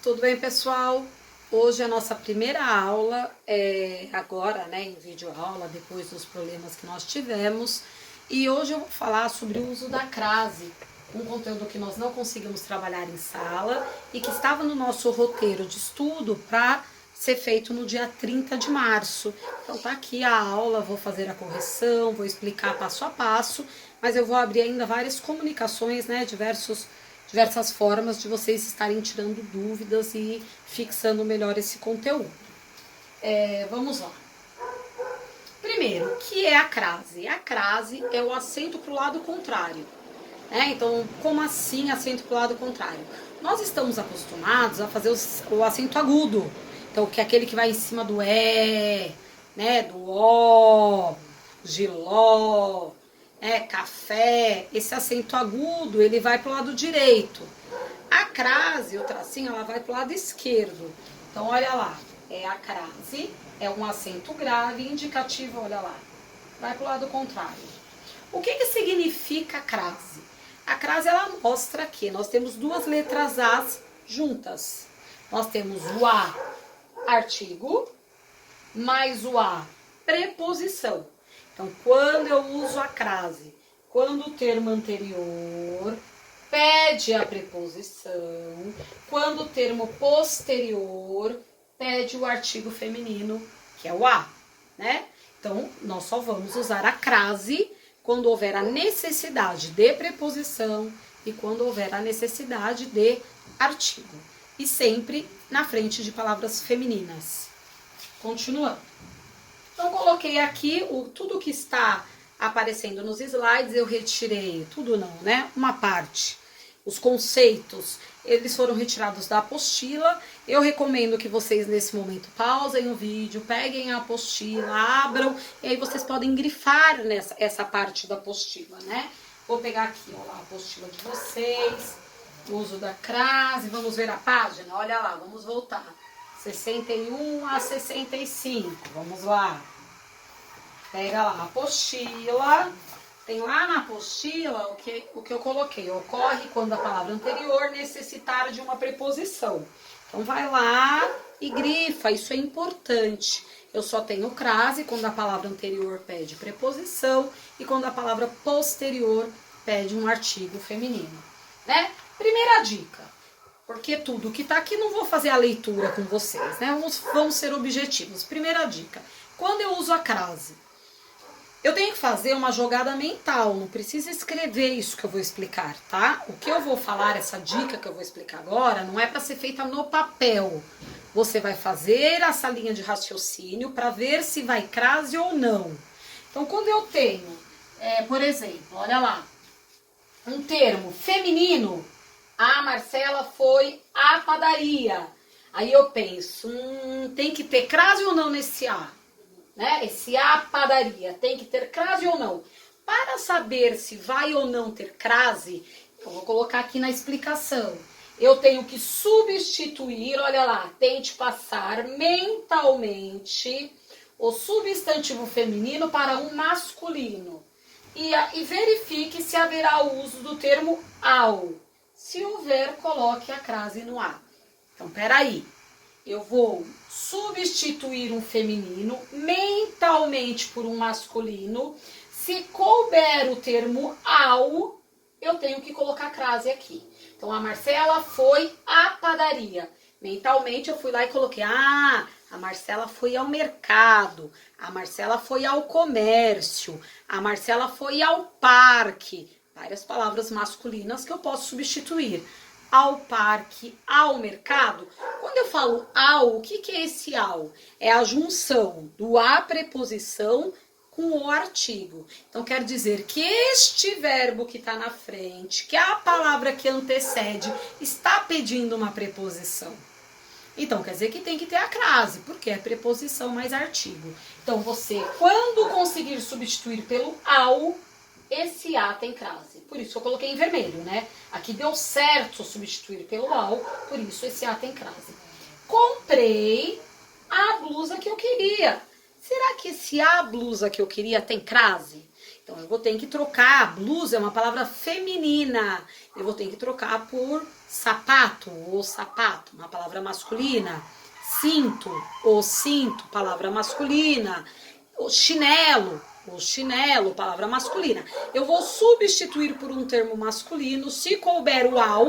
Tudo bem, pessoal? Hoje a nossa primeira aula é agora, né, em videoaula, depois dos problemas que nós tivemos. E hoje eu vou falar sobre o uso da crase, um conteúdo que nós não conseguimos trabalhar em sala e que estava no nosso roteiro de estudo para ser feito no dia 30 de março. Então tá aqui a aula, vou fazer a correção, vou explicar passo a passo, mas eu vou abrir ainda várias comunicações, né, diversas formas de vocês estarem tirando dúvidas e fixando melhor esse conteúdo. Vamos lá. Primeiro, o que é a crase? A crase é o acento para o lado contrário. Então, como assim acento para o lado contrário? Nós estamos acostumados a fazer o acento agudo. Então, que é aquele que vai em cima do E, né, do O, giló, café. Esse acento agudo, ele vai para o lado direito. A crase, o tracinho, ela vai para o lado esquerdo. Então, olha lá, é a crase, é um acento grave, indicativo, olha lá, vai para o lado contrário. O que significa crase? A crase, ela mostra que nós temos duas letras As juntas. Nós temos o A, artigo, mais o A, preposição. Então, quando eu uso a crase, quando o termo anterior pede a preposição, quando o termo posterior pede o artigo feminino, que é o A, né? Então, nós só vamos usar a crase quando houver a necessidade de preposição e quando houver a necessidade de artigo. E sempre na frente de palavras femininas. Continuando. Então, coloquei aqui tudo que está aparecendo nos slides, eu retirei, tudo não, né? Uma parte. Os conceitos, eles foram retirados da apostila. Eu recomendo que vocês, nesse momento, pausem o vídeo, peguem a apostila, abram, e aí vocês podem grifar essa parte da apostila, né? Vou pegar aqui, ó, a apostila de vocês, o uso da crase, vamos ver a página? Olha lá, vamos voltar. 61 a 65, vamos lá. Pega lá a apostila. Tem lá na apostila o que eu coloquei. Ocorre quando a palavra anterior necessitar de uma preposição. Então vai lá e grifa, isso é importante. Eu só tenho crase quando a palavra anterior pede preposição e quando a palavra posterior pede um artigo feminino, né? Primeira dica, porque tudo que tá aqui não vou fazer a leitura com vocês, né? Vamos ser objetivos. Primeira dica, quando eu uso a crase, eu tenho que fazer uma jogada mental, não precisa escrever isso que eu vou explicar, tá? O que eu vou falar, essa dica que eu vou explicar agora, não é para ser feita no papel. Você vai fazer essa linha de raciocínio para ver se vai crase ou não. Então, quando eu tenho, por exemplo, olha lá, um termo feminino, a Marcela foi à padaria. Aí eu penso, tem que ter crase ou não nesse A? Né? Esse A, padaria, tem que ter crase ou não? Para saber se vai ou não ter crase, eu vou colocar aqui na explicação. Eu tenho que substituir, olha lá, tente passar mentalmente o substantivo feminino para um masculino. E verifique se haverá o uso do termo ao. Se houver, coloque a crase no A. Então, peraí. Eu vou substituir um feminino mentalmente por um masculino. Se couber o termo ao, eu tenho que colocar crase aqui. Então, a Marcela foi à padaria. Mentalmente, eu fui lá e coloquei, a Marcela foi ao mercado, a Marcela foi ao comércio, a Marcela foi ao parque. Várias palavras masculinas que eu posso substituir. Ao parque, ao mercado. Quando eu falo ao, o que é esse ao? É a junção do a preposição com o artigo. Então, quer dizer que este verbo que está na frente, que é a palavra que antecede, está pedindo uma preposição. Então, quer dizer que tem que ter a crase, porque é preposição mais artigo. Então, você, quando conseguir substituir pelo ao, esse A tem crase. Por isso eu coloquei em vermelho, né? Aqui deu certo substituir pelo ao, por isso esse A tem crase. Comprei a blusa que eu queria. Será que esse A blusa que eu queria tem crase? Então eu vou ter que trocar, blusa é uma palavra feminina, eu vou ter que trocar por sapato, ou sapato, uma palavra masculina. Cinto, ou cinto, palavra masculina. O chinelo, palavra masculina. Eu vou substituir por um termo masculino. Se couber o ao,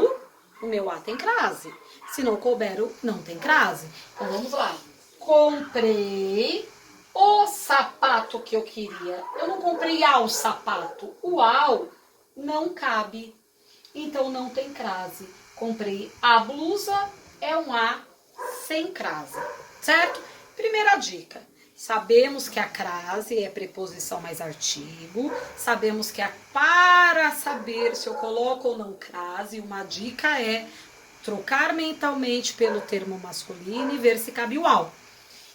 o meu A tem crase. Se não couber o não tem crase. Então vamos lá. Comprei o sapato que eu queria. Eu não comprei ao sapato. O ao não cabe. Então não tem crase. Comprei a blusa, é um A sem crase. Certo? Primeira dica. Sabemos que a crase é preposição mais artigo. Sabemos que para saber se eu coloco ou não crase, uma dica é trocar mentalmente pelo termo masculino e ver se cabe o ao.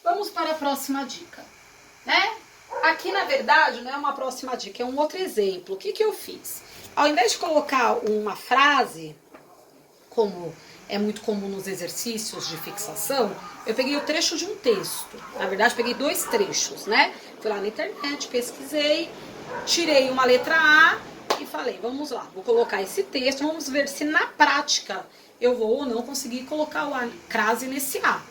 Vamos para a próxima dica, né? Aqui, na verdade, não é uma próxima dica, é um outro exemplo. O que eu fiz? Ao invés de colocar uma frase, como é muito comum nos exercícios de fixação, eu peguei o trecho de um texto. Na verdade, peguei 2 trechos, né? Fui lá na internet, pesquisei, tirei uma letra A e falei, vamos lá, vou colocar esse texto, vamos ver se na prática eu vou ou não conseguir colocar a crase nesse A.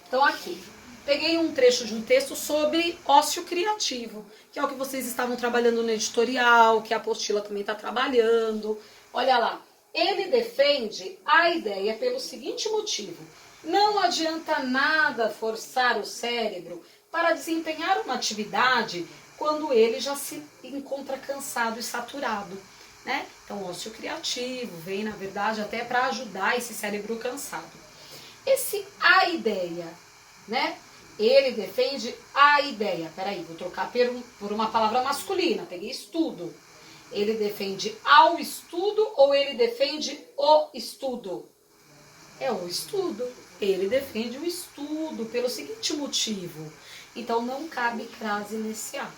Então, aqui, peguei um trecho de um texto sobre ócio criativo, que é o que vocês estavam trabalhando no editorial, que a apostila também está trabalhando. Olha lá. Ele defende a ideia pelo seguinte motivo: não adianta nada forçar o cérebro para desempenhar uma atividade quando ele já se encontra cansado e saturado, né? Então, ócio criativo vem, na verdade, até para ajudar esse cérebro cansado. A ideia, né? Ele defende a ideia. Peraí, vou trocar por uma palavra masculina. Peguei estudo. Ele defende ao estudo ou ele defende o estudo? É o estudo. Ele defende o estudo pelo seguinte motivo. Então, não cabe crase nesse A.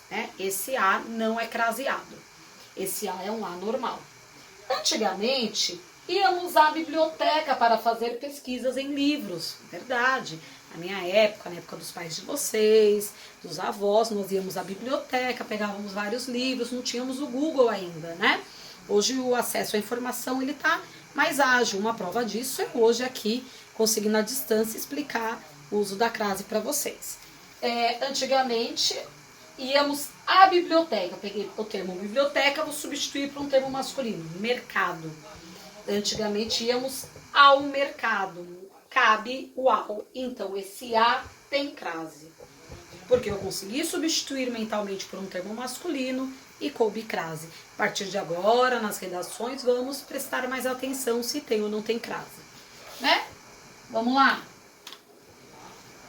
Né? Esse A não é craseado. Esse A é um A normal. Antigamente, íamos à biblioteca para fazer pesquisas em livros. Verdade. Na minha época, na época dos pais de vocês, dos avós, nós íamos à biblioteca, pegávamos vários livros, não tínhamos o Google ainda, né? Hoje o acesso à informação ele tá mais ágil. Uma prova disso é hoje aqui, conseguindo à distância explicar o uso da crase para vocês. Antigamente, íamos à biblioteca. Peguei o termo biblioteca, vou substituir por um termo masculino, mercado. Antigamente íamos ao mercado. Cabe o ao. Então, esse A tem crase. Porque eu consegui substituir mentalmente por um termo masculino e coube crase. A partir de agora, nas redações, vamos prestar mais atenção se tem ou não tem crase. Né? Vamos lá.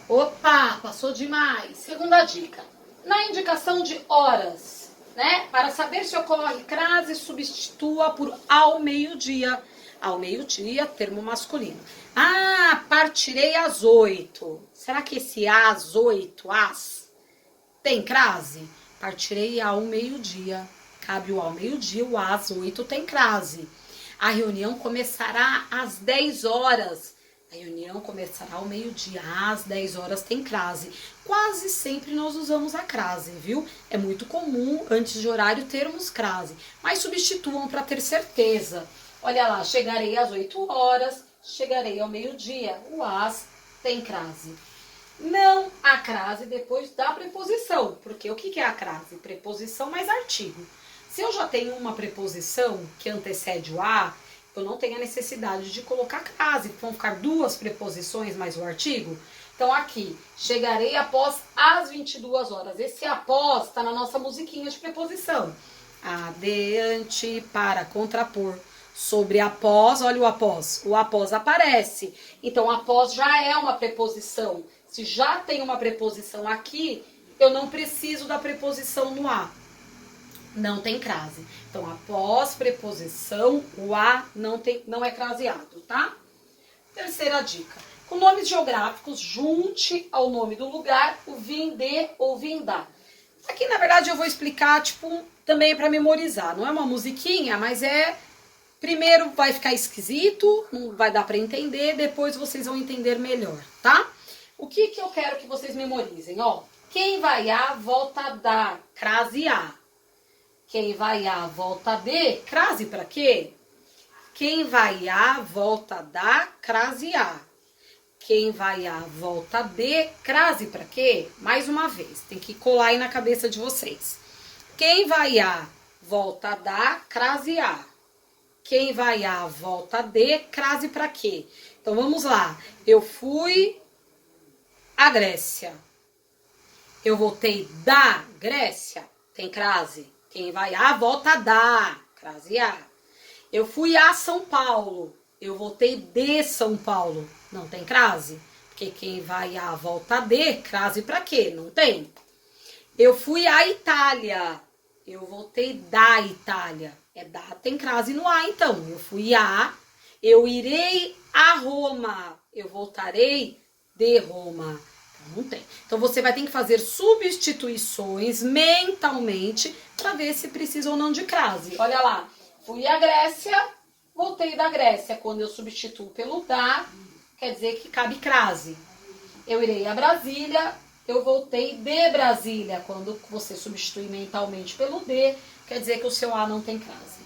Opa, passou demais. Segunda dica. Na indicação de horas, né? Para saber se ocorre crase, substitua por ao meio-dia. Ao meio-dia, termo masculino. Ah, partirei às 8. Será que esse às 8, às, tem crase? Partirei ao meio-dia. Cabe o ao meio-dia, o às 8 tem crase. A reunião começará às 10 horas. A reunião começará ao meio-dia. Às 10 horas tem crase. Quase sempre nós usamos a crase, viu? É muito comum, antes de horário, termos crase. Mas substituam para ter certeza. Olha lá, chegarei às 8 horas, chegarei ao meio-dia. O às tem crase. Não há crase depois da preposição. Porque o que é a crase? Preposição mais artigo. Se eu já tenho uma preposição que antecede o a, eu não tenho a necessidade de colocar crase. Vão ficar 2 preposições mais o artigo. Então aqui, chegarei após as 22 horas. Esse após está na nossa musiquinha de preposição. Adiante, para, contrapor. Sobre após, olha o após aparece. Então, após já é uma preposição. Se já tem uma preposição aqui, eu não preciso da preposição no a. Não tem crase. Então, após preposição, o a não é craseado, tá? Terceira dica. Com nomes geográficos, junte ao nome do lugar o vim de ou vim da. Aqui, na verdade, eu vou explicar, também para memorizar. Não é uma musiquinha, mas primeiro vai ficar esquisito, não vai dar para entender, depois vocês vão entender melhor, tá? O que eu quero que vocês memorizem? Ó, quem vai a, volta a dar, crase a. Quem vai a volta de, crase para quê? Quem vai a volta da, crase a. Quem vai a volta de, crase para quê? Mais uma vez, tem que colar aí na cabeça de vocês. Quem vai a volta da, crase a. Quem vai a volta de, crase para quê? Então vamos lá. Eu fui à Grécia. Eu voltei da Grécia. Tem crase. Quem vai a volta da, crase a. Eu fui a São Paulo. Eu voltei de São Paulo. Não tem crase? Porque quem vai a volta de, crase para quê? Não tem. Eu fui à Itália. Eu voltei da Itália. É da, tem crase no A, então. Eu fui a, eu irei a Roma. Eu voltarei de Roma. Não tem. Então você vai ter que fazer substituições mentalmente para ver se precisa ou não de crase. Olha lá. Fui à Grécia, voltei da Grécia. Quando eu substituo pelo da, quer dizer que cabe crase. Eu irei a Brasília, eu voltei de Brasília. Quando você substitui mentalmente pelo de, quer dizer que o seu A não tem crase.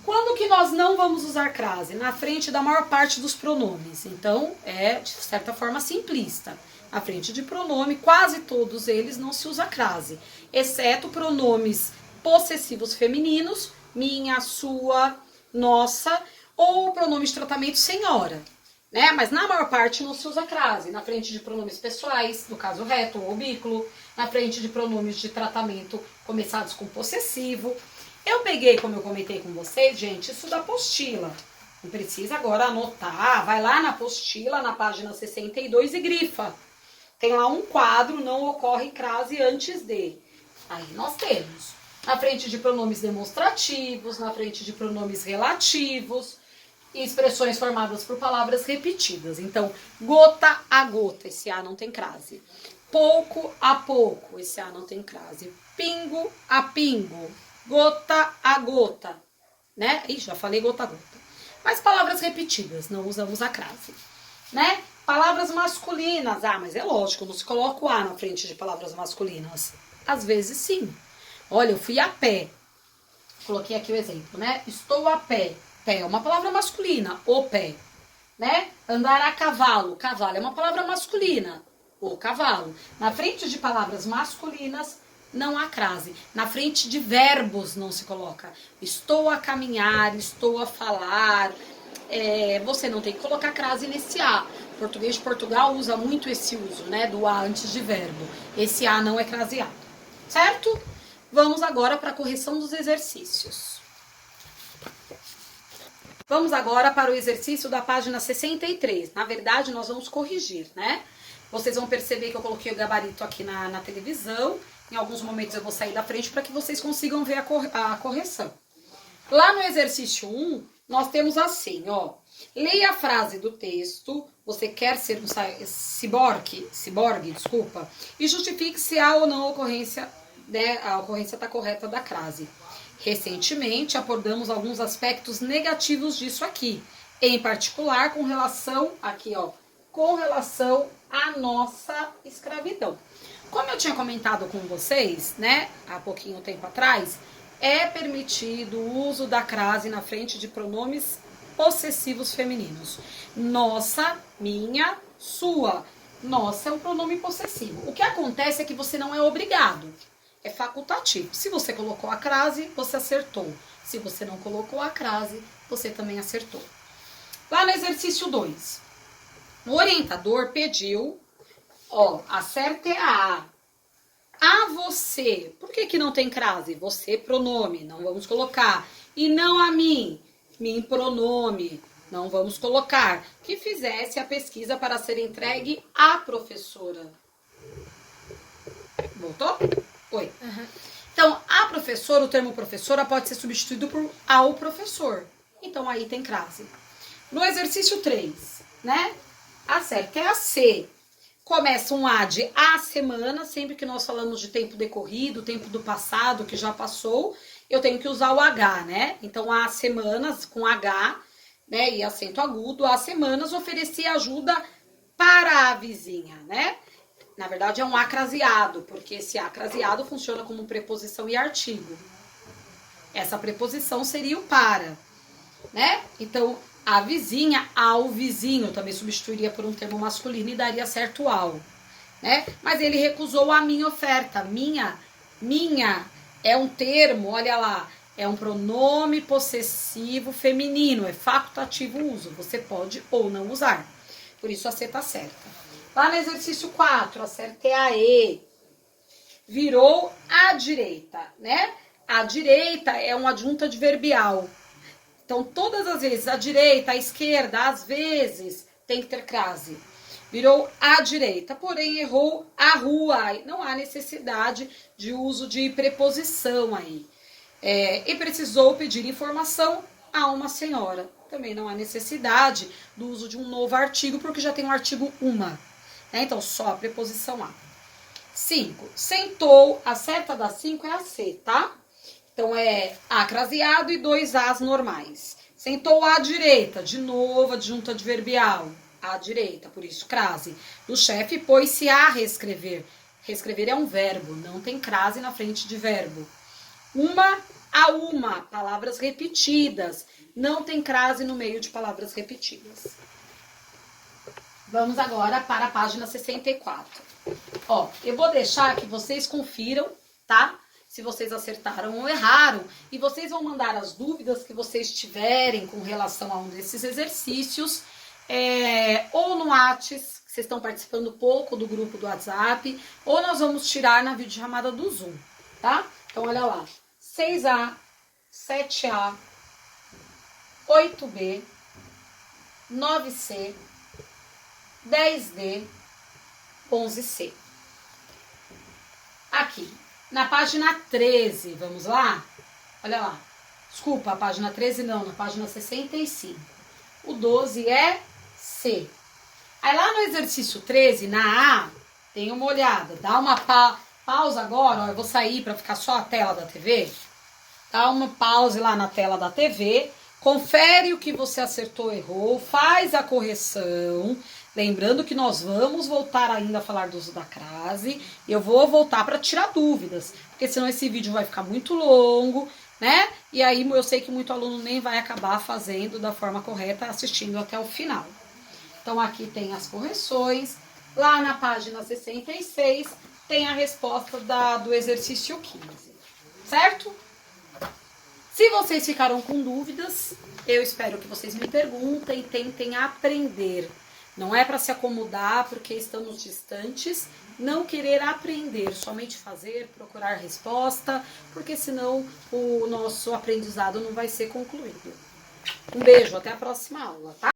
Quando que nós não vamos usar crase? Na frente da maior parte dos pronomes. Então, é de certa forma simplista. Na frente de pronome, quase todos eles não se usa crase. Exceto pronomes possessivos femininos, minha, sua, nossa, ou pronome de tratamento senhora. Né? Mas na maior parte não se usa crase. Na frente de pronomes pessoais, no caso reto ou obículo. Na frente de pronomes de tratamento começados com possessivo. Eu peguei, como eu comentei com vocês, gente, isso da apostila. Não precisa agora anotar. Vai lá na apostila, na página 62 e grifa. Tem lá um quadro, não ocorre crase antes de. Aí nós temos. Na frente de pronomes demonstrativos, na frente de pronomes relativos, e expressões formadas por palavras repetidas. Então, gota a gota, esse A não tem crase. Pouco a pouco, esse A não tem crase. Pingo a pingo, gota a gota, né? Ih, já falei gota a gota. Mas palavras repetidas, não usamos a crase, né? Palavras masculinas, mas é lógico, não se coloca o A na frente de palavras masculinas. Às vezes sim. Olha, eu fui a pé. Coloquei aqui o exemplo, né? Estou a pé. Pé é uma palavra masculina, o pé, né? Andar a cavalo. Cavalo é uma palavra masculina, o cavalo. Na frente de palavras masculinas, não há crase. Na frente de verbos não se coloca. Estou a caminhar, estou a falar. Você não tem que colocar crase nesse A. O português de Portugal usa muito esse uso, né? Do A antes de verbo. Esse A não é craseado, certo? Vamos agora para a correção dos exercícios. Vamos agora para o exercício da página 63. Na verdade, nós vamos corrigir, né? Vocês vão perceber que eu coloquei o gabarito aqui na televisão. Em alguns momentos eu vou sair da frente para que vocês consigam ver a correção. Lá no exercício 1, nós temos assim, ó. Leia a frase do texto, você quer ser um ciborgue, e justifique se há ou não ocorrência, né, a ocorrência está correta da crase. Recentemente, abordamos alguns aspectos negativos disso aqui, em particular com relação, aqui ó, com relação à nossa escravidão. Como eu tinha comentado com vocês, né, há pouquinho tempo atrás, é permitido o uso da crase na frente de pronomes possessivos femininos. Nossa, minha, sua. Nossa é um pronome possessivo. O que acontece é que você não é obrigado. É facultativo. Se você colocou a crase, você acertou. Se você não colocou a crase, você também acertou. Lá no exercício 2, o orientador pediu, ó, acerte a A. A você. Por que não tem crase? Você, pronome, não vamos colocar. E não a mim. Mim, pronome, não vamos colocar. Que fizesse a pesquisa para ser entregue à professora. Voltou? Oi. Uhum. Então, a professora, o termo professora pode ser substituído por ao professor. Então, aí tem crase. No exercício 3, né? Acerte a C. Começa um A de a semana, sempre que nós falamos de tempo decorrido, tempo do passado, que já passou, eu tenho que usar o H, né? Então, há semanas, com H, né, e acento agudo, há semanas ofereci ajuda para a vizinha, né? Na verdade é um acraseado, porque esse acraseado funciona como preposição e artigo. Essa preposição seria o para, né? Então, a vizinha, ao vizinho, também substituiria por um termo masculino e daria certo ao, né? Mas ele recusou a minha oferta. Minha é um termo, olha lá, é um pronome possessivo feminino, é facultativo o uso. Você pode ou não usar. Por isso a C tá certa. Lá no exercício 4, a certa é a E. Virou à direita, né? A direita é um adjunto adverbial. Então, todas as vezes, a direita, a esquerda, às vezes, tem que ter crase. Virou à direita, porém errou a rua. Não há necessidade de uso de preposição aí. E precisou pedir informação a uma senhora. Também não há necessidade do uso de um novo artigo, porque já tem um artigo uma. Então, só a preposição a. 5. Sentou, a certa da 5 é a C, tá? Então, é acraseado e 2 As normais. Sentou à direita, de novo, adjunto adverbial. À direita, por isso, crase. Do chefe, pôs-se a reescrever. Reescrever é um verbo, não tem crase na frente de verbo. Uma a uma, palavras repetidas. Não tem crase no meio de palavras repetidas. Vamos agora para a página 64. Ó, eu vou deixar que vocês confiram, tá? Se vocês acertaram ou erraram. E vocês vão mandar as dúvidas que vocês tiverem com relação a um desses exercícios. Ou no Whats, que vocês estão participando pouco do grupo do WhatsApp. Ou nós vamos tirar na videochamada do Zoom, tá? Então, olha lá. 6A, 7A, 8B, 9C, 10D, 11C. Aqui, na página 13, vamos lá? Olha lá. Desculpa, a página 13 não, na página 65. O 12 é C. Aí lá no exercício 13, na A, tem uma olhada. Dá uma pausa agora, ó, eu vou sair para ficar só a tela da TV. Dá uma pause lá na tela da TV. Confere o que você acertou, errou, faz a correção. Lembrando que nós vamos voltar ainda a falar do uso da crase. E eu vou voltar para tirar dúvidas, porque senão esse vídeo vai ficar muito longo, né? E aí eu sei que muito aluno nem vai acabar fazendo da forma correta, assistindo até o final. Então aqui tem as correções. Lá na página 66 tem a resposta do exercício 15, certo? Se vocês ficaram com dúvidas, eu espero que vocês me perguntem e tentem aprender. Não é para se acomodar porque estamos distantes, não querer aprender, somente fazer, procurar resposta, porque senão o nosso aprendizado não vai ser concluído. Um beijo, até a próxima aula, tá?